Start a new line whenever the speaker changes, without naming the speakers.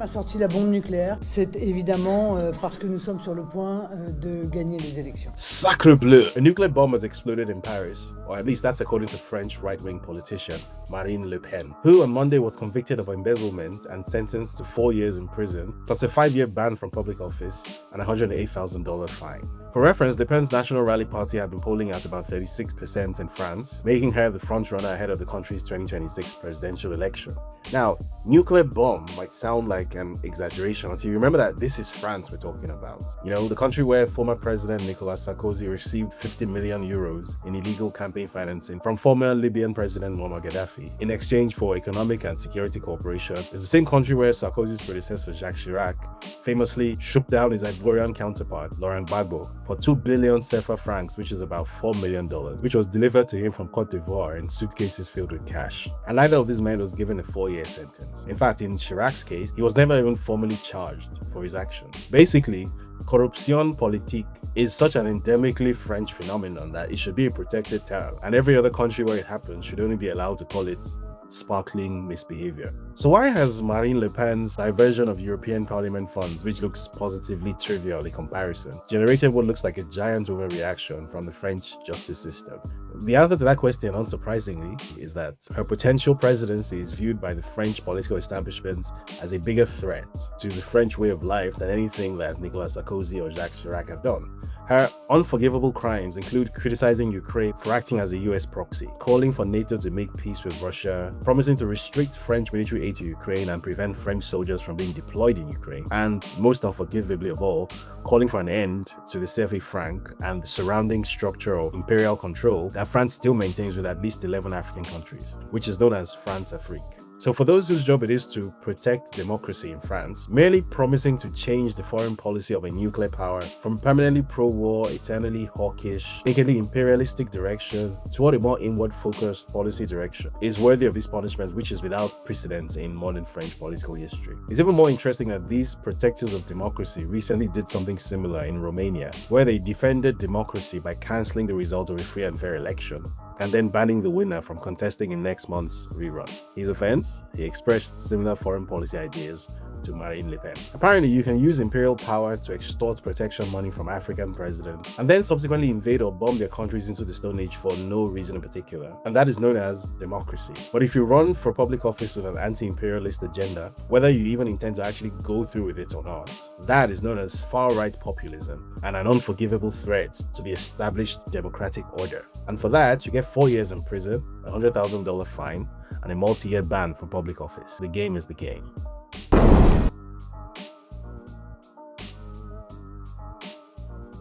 a sorti la bombe nucléaire, c'est évidemment parce que nous sommes sur le point de gagner les élections.
Sacre bleu! A nuclear bomb has exploded in Paris, or at least that's according to French right-wing politician Marine Le Pen, who on Monday was convicted of embezzlement and sentenced to 4 years in prison, plus a 5-year ban from public office and a $108,000 fine. For reference, Le Pen's National Rally Party had been polling at about 36% in France, making her the frontrunner ahead of the country's 2026 presidential election. Now, nuclear bomb might sound like an exaggeration until you remember that this is France we're talking about. You know, the country where former President Nicolas Sarkozy received 50 million euros in illegal campaign financing from former Libyan President Muammar Gaddafi in exchange for economic and security cooperation. It's the same country where Sarkozy's predecessor Jacques Chirac famously shook down his Ivorian counterpart Laurent Gbagbo for 2 billion CFA francs, which is about $4 million, which was delivered to him from Cote d'Ivoire in suitcases filled with cash. And neither of these men was given a 4-year sentence. In fact, in Chirac's case, he was never even formally charged for his actions. Basically, corruption politique is such an endemically French phenomenon that it should be a protected term, and every other country where it happens should only be allowed to call it sparkling misbehavior. So why has Marine Le Pen's diversion of European Parliament funds, which looks positively trivial in comparison, generated what looks like a giant overreaction from the French justice system? The answer to that question, unsurprisingly, is that her potential presidency is viewed by the French political establishment as a bigger threat to the French way of life than anything that Nicolas Sarkozy or Jacques Chirac have done. Her unforgivable crimes include criticizing Ukraine for acting as a US proxy, calling for NATO to make peace with Russia, promising to restrict French military aid to Ukraine and prevent French soldiers from being deployed in Ukraine, and most unforgivably of all, calling for an end to the CFA franc and the surrounding structure of imperial control that France still maintains with at least 11 African countries, which is known as France-Afrique. So for those whose job it is to protect democracy in France, merely promising to change the foreign policy of a nuclear power from permanently pro-war, eternally hawkish, nakedly imperialistic direction toward a more inward-focused policy direction is worthy of this punishment, which is without precedent in modern French political history. It's even more interesting that these protectors of democracy recently did something similar in Romania, where they defended democracy by cancelling the result of a free and fair election and then banning the winner from contesting in next month's rerun. His offense? He expressed similar foreign policy ideas to Marine Le Pen. Apparently, you can use imperial power to extort protection money from African presidents and then subsequently invade or bomb their countries into the Stone Age for no reason in particular, and that is known as democracy. But if you run for public office with an anti-imperialist agenda, whether you even intend to actually go through with it or not, that is known as far-right populism and an unforgivable threat to the established democratic order. And for that, you get 4 years in prison, a $100,000 fine, and a multi-year ban from public office. The game is the game.